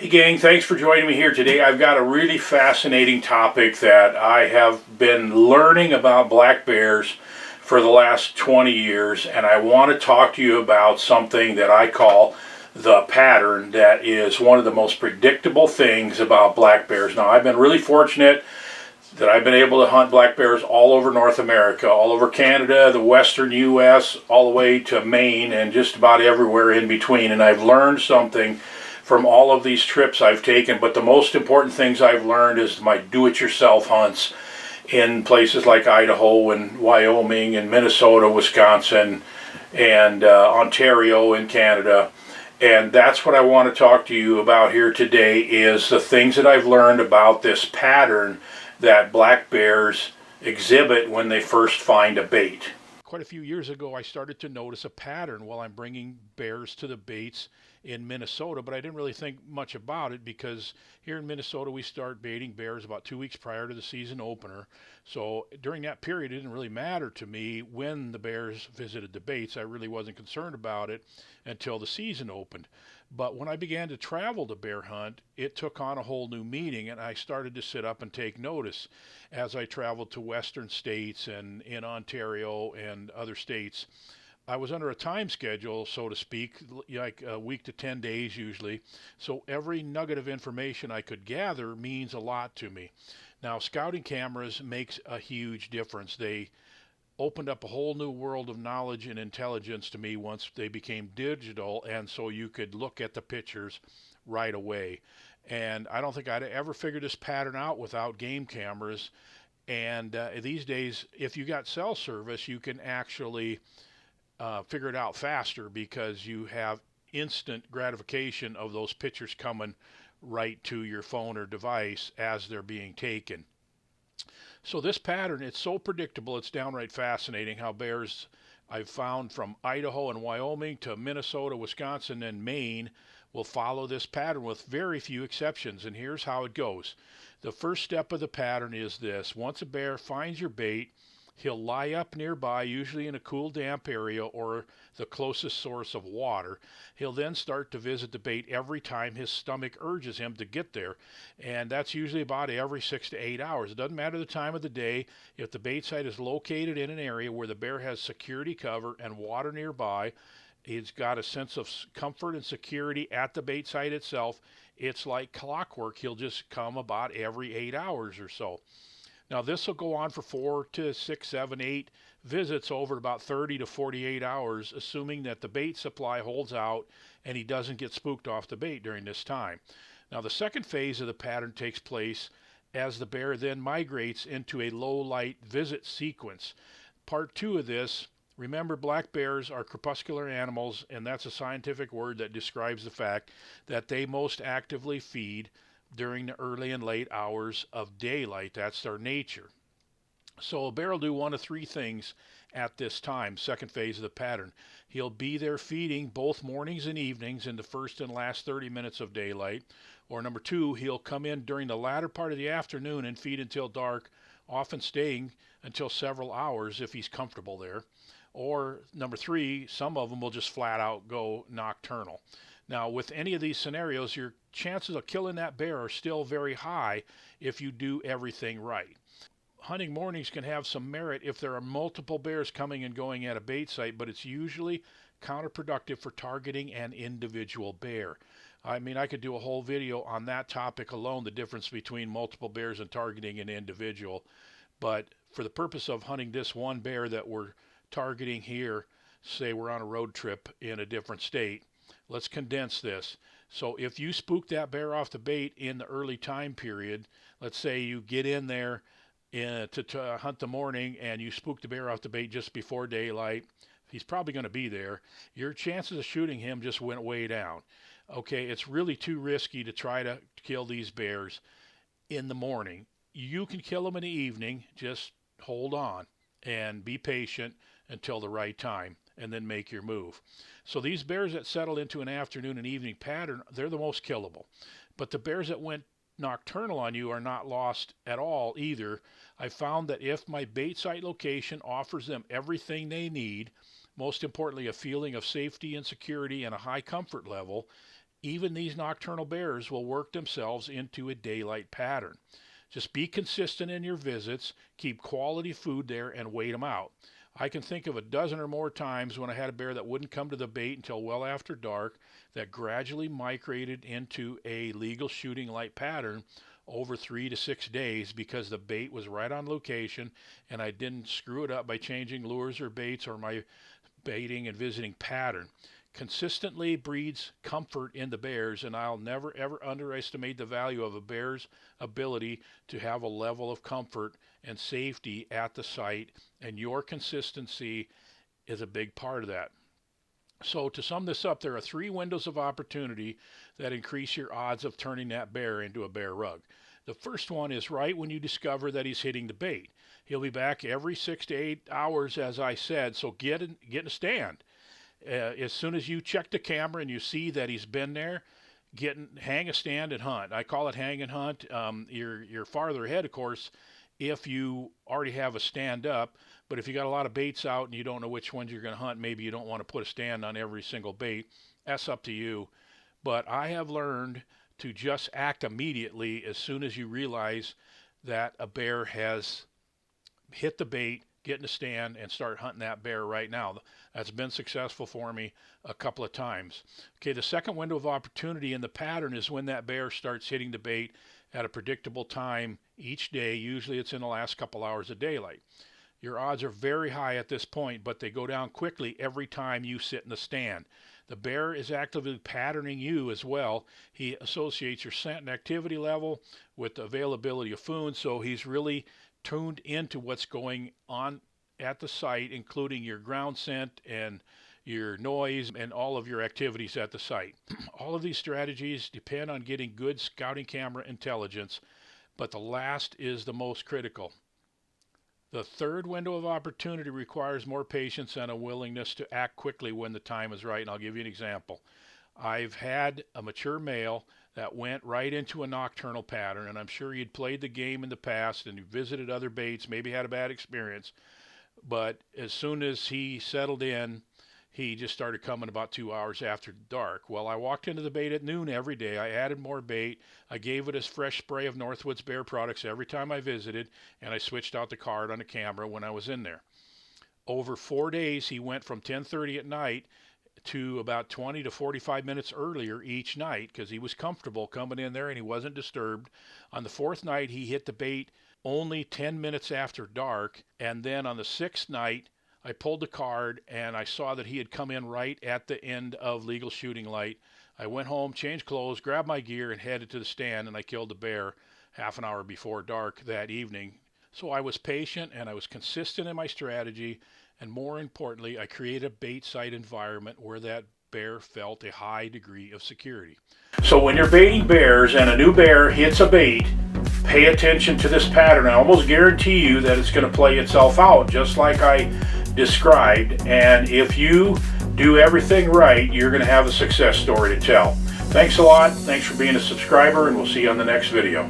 Hey gang, thanks for joining me here today. I've got a really fascinating topic that I have been learning about black bears for the last 20 years, and I want to talk to you about something that I call the pattern that is one of the most predictable things about black bears. Now, I've been really fortunate that I've been able to hunt black bears all over North America, all over Canada, the western US, all the way to Maine, and just about everywhere in between. And I've learned something from all of these trips I've taken, but the most important things I've learned is my do-it-yourself hunts in places like Idaho and Wyoming and Minnesota, Wisconsin, and Ontario in Canada. And that's what I want to talk to you about here today, is the things that I've learned about this pattern that black bears exhibit when they first find a bait. Quite a few years ago, I started to notice a pattern while I'm bringing bears to the baits in Minnesota, but I didn't really think much about it because here in Minnesota we start baiting bears about 2 weeks prior to the season opener. So during that period, it didn't really matter to me when the bears visited the baits. I really wasn't concerned about it until the season opened. But when I began to travel to bear hunt, it took on a whole new meaning, and I started to sit up and take notice as I traveled to western states and in Ontario and other states. I was under a time schedule, so to speak, like a week to 10 days usually. So every nugget of information I could gather means a lot to me. Now, scouting cameras makes a huge difference. They opened up a whole new world of knowledge and intelligence to me once they became digital, and so you could look at the pictures right away. And I don't think I'd ever figure this pattern out without game cameras. And these days, if you got cell service, you can actually figure it out faster because you have instant gratification of those pictures coming right to your phone or device as they're being taken. So this pattern, it's so predictable, it's downright fascinating how bears I've found from Idaho and Wyoming to Minnesota, Wisconsin, and Maine will follow this pattern with very few exceptions. And here's how it goes. The first step of the pattern is this. Once a bear finds your bait, he'll lie up nearby, usually in a cool, damp area or the closest source of water. He'll then start to visit the bait every time his stomach urges him to get there, and that's usually about every 6 to 8 hours. It doesn't matter the time of the day. If the bait site is located in an area where the bear has security cover and water nearby, he's got a sense of comfort and security at the bait site itself. It's like clockwork. He'll just come about every 8 hours or so. Now, this will go on for 4 to 6, 7, 8 visits over about 30 to 48 hours, assuming that the bait supply holds out and he doesn't get spooked off the bait during this time. Now, the second phase of the pattern takes place as the bear then migrates into a low light visit sequence. Part two of this, remember, black bears are crepuscular animals, and that's a scientific word that describes the fact that they most actively feed during the early and late hours of daylight. That's their nature. So a bear will do one of three things at this time, second phase of the pattern. He'll be there feeding both mornings and evenings in the first and last 30 minutes of daylight. Or number two, he'll come in during the latter part of the afternoon and feed until dark, often staying until several hours if he's comfortable there. Or number three, some of them will just flat out go nocturnal. Now, with any of these scenarios, your chances of killing that bear are still very high if you do everything right. Hunting mornings can have some merit if there are multiple bears coming and going at a bait site, but it's usually counterproductive for targeting an individual bear. I mean, I could do a whole video on that topic alone, the difference between multiple bears and targeting an individual. But for the purpose of hunting this one bear that we're targeting here, say we're on a road trip in a different state, let's condense this. So if you spook that bear off the bait in the early time period, let's say you get in there to hunt the morning and you spook the bear off the bait just before daylight, he's probably going to be there. Your chances of shooting him just went way down. Okay, it's really too risky to try to kill these bears in the morning. You can kill them in the evening, just hold on and be patient until the right time and then make your move. So these bears that settle into an afternoon and evening pattern, they're the most killable. But the bears that went nocturnal on you are not lost at all either. I found that if my bait site location offers them everything they need, most importantly a feeling of safety and security and a high comfort level, even these nocturnal bears will work themselves into a daylight pattern. Just be consistent in your visits, keep quality food there, and wait them out. I can think of a dozen or more times when I had a bear that wouldn't come to the bait until well after dark that gradually migrated into a legal shooting light pattern over 3 to 6 days because the bait was right on location and I didn't screw it up by changing lures or baits or my baiting and visiting pattern. Consistently breeds comfort in the bears, and I'll never ever underestimate the value of a bear's ability to have a level of comfort and safety at the site, and your consistency is a big part of that. So to sum this up, there are 3 windows of opportunity that increase your odds of turning that bear into a bear rug. The first one is right when you discover that he's hitting the bait. He'll be back every 6 to 8 hours, as I said, so get in a stand. As soon as you check the camera and you see that he's been there, hang a stand and hunt. I call it hang and hunt. You're farther ahead, of course, if you already have a stand up. But if you got a lot of baits out and you don't know which ones you're going to hunt, maybe you don't want to put a stand on every single bait. That's up to you. But I have learned to just act immediately as soon as you realize that a bear has hit the bait, get in a stand, and start hunting that bear right now. That's been successful for me a couple of times. Okay, the second window of opportunity in the pattern is when that bear starts hitting the bait at a predictable time each day. Usually it's in the last couple hours of daylight. Your odds are very high at this point, but they go down quickly every time you sit in the stand. The bear is actively patterning you as well. He associates your scent and activity level with the availability of food, so he's really tuned into what's going on at the site, including your ground scent and your noise and all of your activities at the site. All of these strategies depend on getting good scouting camera intelligence, but the last is the most critical. The third window of opportunity requires more patience and a willingness to act quickly when the time is right, and I'll give you an example. I've had a mature male that went right into a nocturnal pattern, and I'm sure you'd played the game in the past and you visited other baits, maybe had a bad experience, but as soon as he settled in, he just started coming about 2 hours after dark. Well, I walked into the bait at noon every day. I added more bait. I gave it a fresh spray of Northwoods Bear products every time I visited, and I switched out the card on the camera when I was in there. Over 4 days, he went from 10:30 at night to about 20 to 45 minutes earlier each night because he was comfortable coming in there and he wasn't disturbed. On the 4th night, he hit the bait only 10 minutes after dark, and then on the 6th night, I pulled the card and I saw that he had come in right at the end of legal shooting light. I went home, changed clothes, grabbed my gear, and headed to the stand, and I killed the bear half an hour before dark that evening. So I was patient and I was consistent in my strategy, and more importantly, I created a bait site environment where that bear felt a high degree of security. So when you're baiting bears and a new bear hits a bait, pay attention to this pattern. I almost guarantee you that it's going to play itself out just like I described, and if you do everything right, you're going to have a success story to tell. Thanks a lot. Thanks for being a subscriber, and we'll see you on the next video.